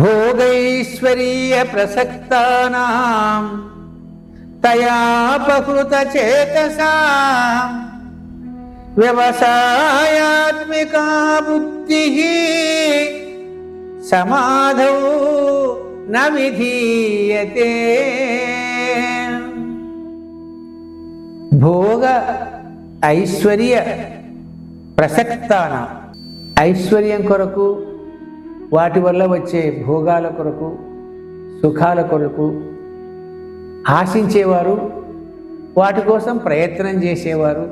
భోగైశ్వర్య ప్రసక్తానాం తయాపకృత చేతసా వ్యవసాయాత్మికా బుద్ధి సమాధౌ న విధీయతే. భోగ ఐశ్వర్య ప్రసక్తానాం, ఐశ్వర్యం కొరకు, వాటి వల్ల వచ్చే భోగాల కొరకు, సుఖాల కొరకు ఆశించేవారు, వాటి కోసం ప్రయత్నం చేసేవారు,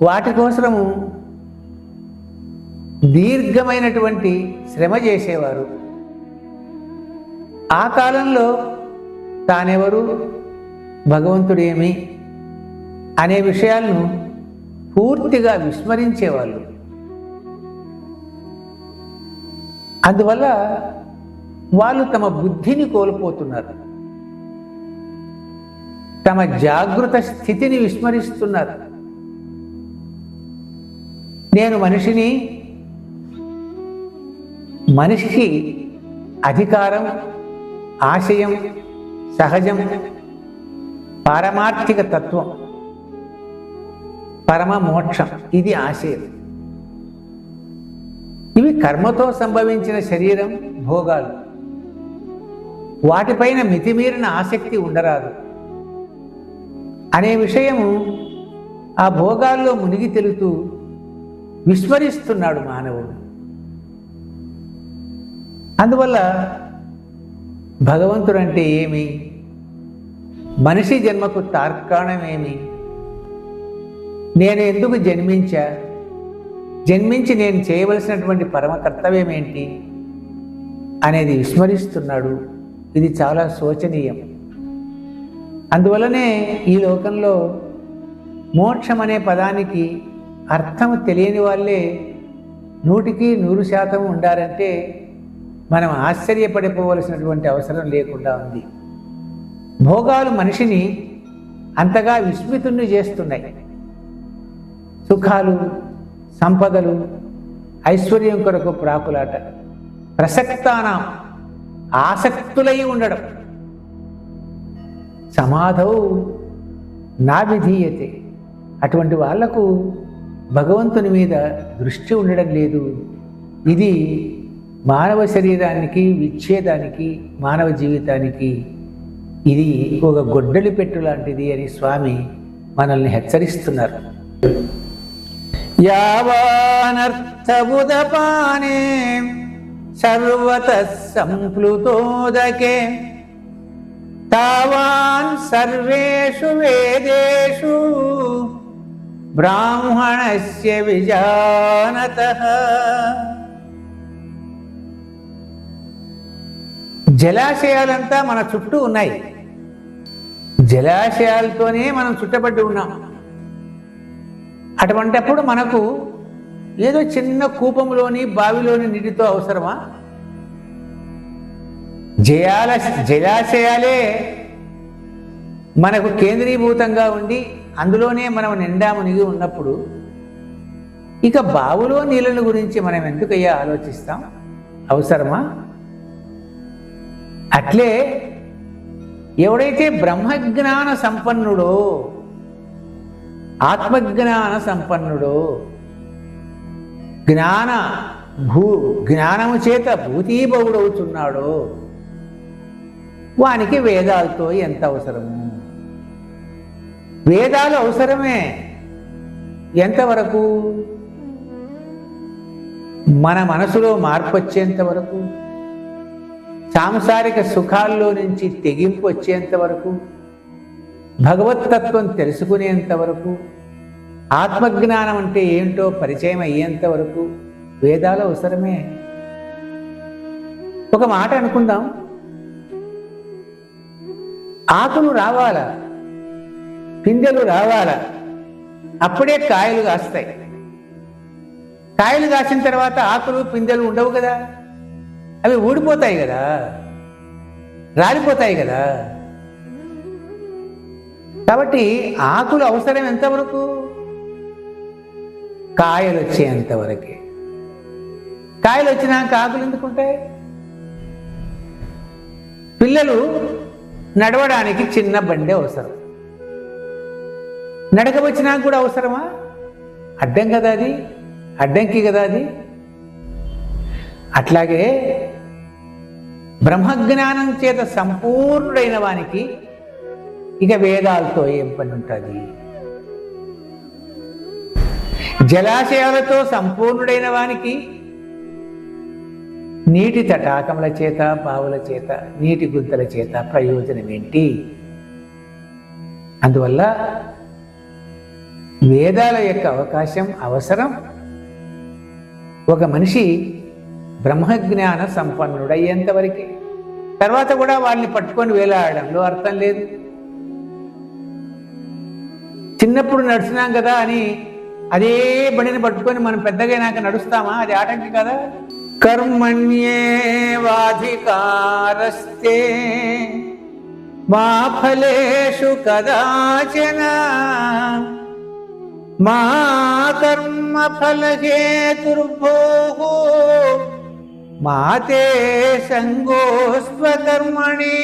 వాటి కోసము దీర్ఘమైనటువంటి శ్రమ చేసేవారు ఆ కాలంలో తానెవరు, భగవంతుడేమి అనే విషయాలను పూర్తిగా విస్మరించేవాళ్ళు. అందువల్ల వాళ్ళు తమ బుద్ధిని కోల్పోతున్నారు, తమ జాగృత స్థితిని విస్మరిస్తున్నారు. నేను మనిషిని, మనిషికి అధికారం, ఆశయం సహజం, పారమార్థిక తత్వం, పరమ మోక్షం, ఇది ఆశయం. ఇవి కర్మతో సంభవించిన శరీరం, భోగాలు. వాటిపైన మితిమీరిన ఆసక్తి ఉండరాదు అనే విషయము ఆ భోగాల్లో మునిగి తెలుతూ విస్మరిస్తున్నాడు మానవుడు. అందువల్ల భగవంతుడంటే ఏమి, మనిషి జన్మకు తార్కాణమేమి, నేను ఎందుకు జన్మించి నేను చేయవలసినటువంటి పరమ కర్తవ్యం ఏంటి అనేది విస్మరిస్తున్నాడు. ఇది చాలా శోచనీయం. అందువల్లనే ఈ లోకంలో మోక్షం అనే పదానికి అర్థం తెలియని వాళ్ళే 100% ఉండాలంటే మనం ఆశ్చర్యపడిపోవలసినటువంటి అవసరం లేకుండా ఉంది. భోగాలు మనిషిని అంతగా విస్మితుణ్ణి చేస్తున్నాయి. సుఖాలు, సంపదలు, ఐశ్వర్యం కొరకు ప్రాకులాట, ప్రసక్తానాం ఆసక్తులై ఉండడం, సమాధౌ నా విధీయతే, అటువంటి వాళ్లకు భగవంతుని మీద దృష్టి ఉండడం లేదు. ఇది మానవ శరీరానికి, విచ్ఛేదానికి, మానవ జీవితానికి ఇది ఒక గొడ్డలి పెట్టు లాంటిది అని స్వామి మనల్ని హెచ్చరిస్తున్నారు. యావానర్థబుదపానే సర్వతః సంప్లుతోదకే తావాన్ సర్వేషు వేదేషు బ్రాహ్మణస్య విజానతః. జలాశయాలంతా మన చుట్టూ ఉన్నాయి, జలాశయాలతోనే మనం చుట్టబడి ఉన్నాం. అటువంటప్పుడు మనకు ఏదో చిన్న కూపంలోని, బావిలోని నీటితో అవసరమా? జలాశయాలే మనకు కేంద్రీభూతంగా ఉండి అందులోనే మనం నిండా మునిగి ఉన్నప్పుడు ఇక బావులో నీళ్ళను గురించి మనం ఎందుకయ్యా ఆలోచిస్తాం? అవసరమా? అట్లే ఎవడైతే బ్రహ్మజ్ఞాన సంపన్నుడో, ఆత్మజ్ఞాన సంపన్నుడో, జ్ఞానము చేత భూతీభవుడవుతున్నాడో వానికి వేదాలతో ఎంత అవసరము? వేదాలు అవసరమే. ఎంతవరకు? మన మనసులో మార్పు వచ్చేంత వరకు, సాంసారిక సుఖాల్లో నుంచి తెగింపు వచ్చేంత వరకు, భగవత్తత్వం తెలుసుకునేంత వరకు, ఆత్మజ్ఞానం అంటే ఏంటో పరిచయం అయ్యేంత వరకు వేదాలు అవసరమే. ఒక మాట అనుకుందాం, ఆకులు రావాలా, పిందెలు రావాలా, అప్పుడే కాయలు కాస్తాయి. కాయలు కాసిన తర్వాత ఆకులు పిందెలు ఉండవు కదా, అవి ఊడిపోతాయి కదా, రాలిపోతాయి కదా. కాబట్టి ఆకులు అవసరం ఎంతవరకు? కాయలు వచ్చేంతవరకే. కాయలు వచ్చినాక ఆకులు ఎందుకుంటాయి? పిల్లలు నడవడానికి చిన్న బండి అవసరం. నడక వచ్చినా కూడా అవసరమా? అడ్డం కదా అది, అడ్డంకి కదా అది. అట్లాగే బ్రహ్మజ్ఞానం చేత సంపూర్ణుడైన వానికి ఇక వేదాలతో ఏం పని ఉంటుంది? జలాశయాలతో సంపూర్ణుడైన వానికి నీటి తటాకముల చేత, బావుల చేత, నీటి గుంతల చేత ప్రయోజనం ఏంటి? అందువల్ల వేదాల యొక్క అవకాశం అవసరం. ఒక మనిషి బ్రహ్మజ్ఞాన సంపన్నుడయ్యేంత వరకు, తర్వాత కూడా వాళ్ళని పట్టుకొని వేలాడడంలో అర్థం లేదు. చిన్నప్పుడు నడిచినాం కదా అని అదే బండిని పట్టుకొని మనం పెద్దగైనాక నడుస్తామా? అది ఆటంకి కదా. కర్మణ్యేవాధికారస్తే మా ఫలేషు కదాచన మా కర్మ ఫలహేతుర్భోః మాతే సంగోస్త్వకర్మణి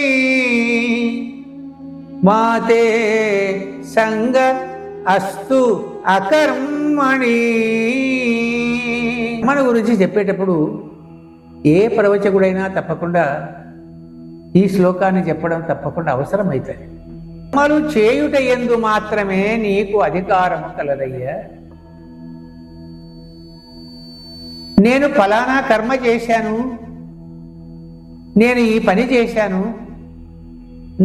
మాతే సంగ అస్తు అకర్మణి. మన గురించి చెప్పేటప్పుడు ఏ ప్రవచకుడైనా తప్పకుండా ఈ శ్లోకాన్ని చెప్పడం తప్పకుండా అవసరమవుతుంది. కర్మలు చేయుట యందు మాత్రమే నీకు అధికారము కలదయ్యా. నేను ఫలానా కర్మ చేశాను, నేను ఈ పని చేశాను,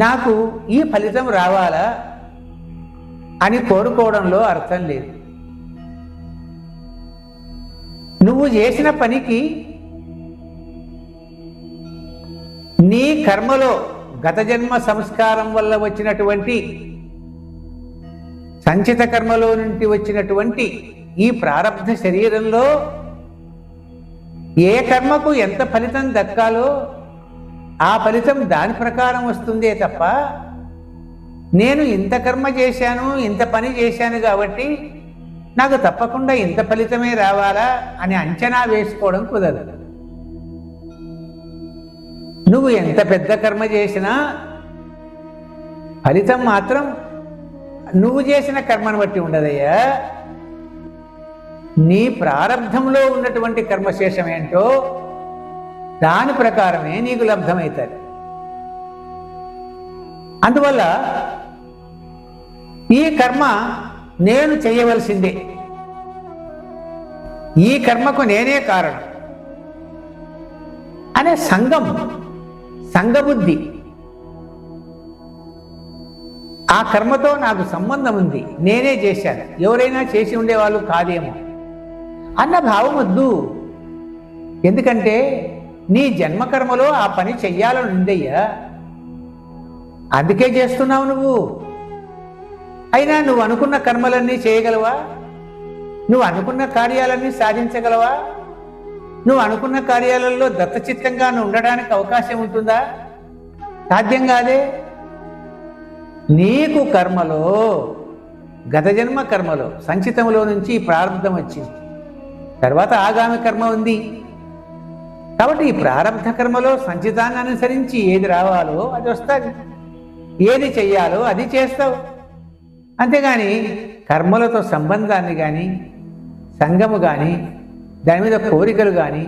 నాకు ఈ ఫలితం రావాలా అని కోరుకోవడంలో అర్థం లేదు. నువ్వు చేసిన పనికి నీ కర్మలో గత జన్మ సంస్కారం వల్ల వచ్చినటువంటి, సంచిత కర్మలో నుండి వచ్చినటువంటి ఈ ప్రారబ్ధ శరీరంలో ఏ కర్మకు ఎంత ఫలితం దక్కాలో ఆ ఫలితం దాని ప్రకారం వస్తుందే తప్ప నేను ఇంత కర్మ చేశాను, ఇంత పని చేశాను కాబట్టి నాకు తప్పకుండా ఇంత ఫలితమే రావాలా అని అంచనా వేసుకోవడం కుదరదు. నువ్వు ఎంత పెద్ద కర్మ చేసినా ఫలితం మాత్రం నువ్వు చేసిన కర్మను బట్టి ఉండదయ్యా. నీ ప్రారబ్ధంలో ఉన్నటువంటి కర్మశేషం ఏంటో దాని ప్రకారమే నీకు లబ్ధమవుతుంది. అందువల్ల ఈ కర్మ నేను చేయవలసిందే, ఈ కర్మకు నేనే కారణం అనే సంఘబుద్ధి, ఆ కర్మతో నాకు సంబంధం ఉంది, నేనే చేశాను, ఎవరైనా చేసి ఉండేవాళ్ళు కాదేమో అన్న భావం వద్దు. ఎందుకంటే నీ జన్మకర్మలో ఆ పని చెయ్యాలని ఉందయ్యా, అందుకే చేస్తున్నావు నువ్వు. అయినా నువ్వు అనుకున్న కర్మలన్నీ చేయగలవా? నువ్వు అనుకున్న కార్యాలన్నీ సాధించగలవా? నువ్వు అనుకున్న కార్యాలలో దత్తచిత్తంగా ఉండడానికి అవకాశం ఉంటుందా? సాధ్యం కాదే. నీకు కర్మలో, గత జన్మ కర్మలో, సంచితంలో నుంచి ప్రారంధం వచ్చింది, తర్వాత ఆగామి కర్మ ఉంది. కాబట్టి ఈ ప్రారంధ కర్మలో సంచితాన్ని అనుసరించి ఏది రావాలో అది వస్తుంది, ఏది చెయ్యాలో అది చేస్తావు. అంతేగాని కర్మలతో సంబంధాన్ని కానీ, సంగము కానీ, దాని మీద కోరికలు కానీ,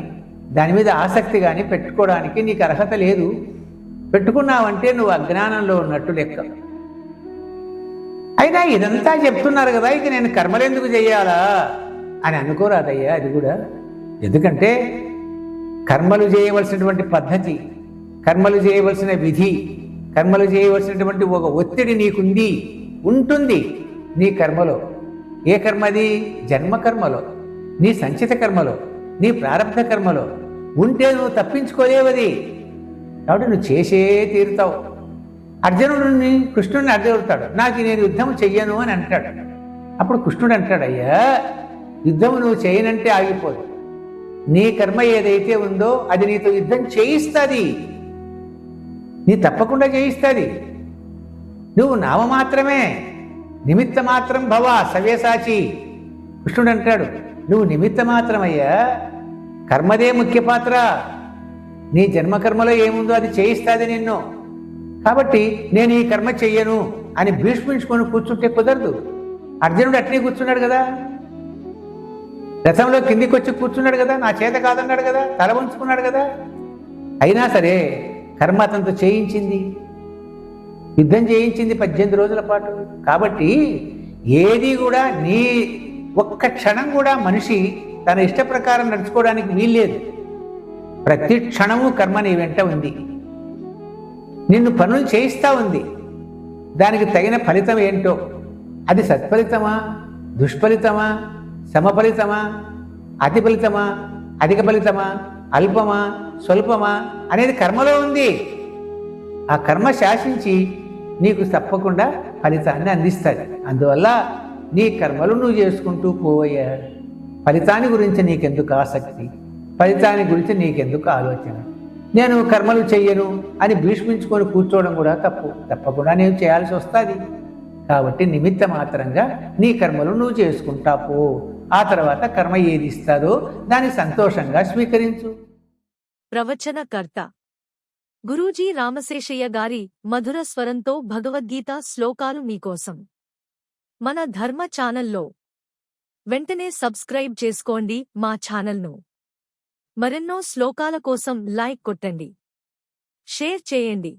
దాని మీద ఆసక్తి కానీ పెట్టుకోవడానికి నీకు అర్హత లేదు. పెట్టుకున్నావంటే నువ్వు అజ్ఞానంలో ఉన్నట్టు లెక్క. అయినా ఇదంతా చెప్తున్నారు కదా, ఇక నేను కర్మలు ఎందుకు చెయ్యాలా అని అనుకోరాదయ్యా. అది కూడా ఎందుకంటే కర్మలు చేయవలసినటువంటి పద్ధతి, కర్మలు చేయవలసిన విధి, కర్మలు చేయవలసినటువంటి ఒక ఒత్తిడి నీకుంది, ఉంటుంది నీ కర్మలో. ఏ కర్మది? జన్మకర్మలో, నీ సంచిత కర్మలో, నీ ప్రారంభ కర్మలో ఉంటే నువ్వు తప్పించుకోలేవది. కాబట్టి నువ్వు చేసే తీరుతావు. అర్జునుడిని, కృష్ణుడిని అడ్డవుతాడు, నాకు నేను యుద్ధం చెయ్యను అని అంటాడు. అప్పుడు కృష్ణుడు అంటాడు, అయ్యా యుద్ధం నువ్వు చేయనంటే ఆగిపోదు. నీ కర్మ ఏదైతే ఉందో అది నీతో యుద్ధం చేయిస్తుంది, నీ తప్పకుండా చేయిస్తుంది. నువ్వు నామమాత్రమే, నిమిత్త మాత్రం భవ సవ్యసాచి. కృష్ణుడు అంటాడు, నువ్వు నిమిత్త మాత్రమయ్యా, కర్మదే ముఖ్య పాత్ర. నీ జన్మకర్మలో ఏముందో అది చేయిస్తుంది నిన్ను. కాబట్టి నేను ఈ కర్మ చెయ్యను అని భీష్మించుకొని కూర్చుంటే కుదరదు. అర్జునుడు అట్నే కూర్చున్నాడు కదా, రథంలో కిందికి వచ్చి కూర్చున్నాడు కదా, నా చేత కాదన్నాడు కదా, తల వంచుకున్నాడు కదా. అయినా సరే కర్మ అతనితో చేయించింది, యుద్ధం చేయించింది 18 రోజుల పాటు. కాబట్టి ఏది కూడా నీ ఒక్క క్షణం కూడా మనిషి తన ఇష్ట ప్రకారం నడుచుకోవడానికి వీల్లేదు. ప్రతి క్షణము కర్మ నీ వెంట ఉంది, నిన్ను పనులు చేయిస్తూ ఉంది. దానికి తగిన ఫలితం ఏంటో, అది సత్ఫలితమా, దుష్ఫలితమా, సమఫలితమా, అతి ఫలితమా, అధిక ఫలితమా, అల్పమా, స్వల్పమా అనేది కర్మలో ఉంది. ఆ కర్మ శాసించి నీకు తప్పకుండా ఫలితాన్ని అందిస్తుంది. అందువల్ల నీ కర్మలు నువ్వు చేసుకుంటూ పోయా, ఫలితాన్ని గురించి నీకెందుకు ఆసక్తి, ఫలితాన్ని గురించి నీకెందుకు ఆలోచన. నేను కర్మలు చెయ్యను అని భీష్మించుకొని కూర్చోవడం కూడా తప్పు. తప్పకుండా నేను చేయాల్సి వస్తుంది. కాబట్టి నిమిత్త మాత్రంగా నీ కర్మలు నువ్వు చేసుకుంటా పో. ఆ తర్వాత కర్మ ఏది ఇస్తాదో దాన్ని సంతోషంగా స్వీకరించు. ప్రవచనకర్త గురూజీ రామశేషయ్య గారి మధుర స్వరంతో భగవద్గీత శ్లోకాలు మీకోసం మన ధర్మ ఛానల్లో. వెంటనే సబ్స్క్రైబ్ చేసుకోండి మా ఛానల్ను. మరెన్నో శ్లోకాల కోసం లైక్ కొట్టండి, షేర్ చేయండి.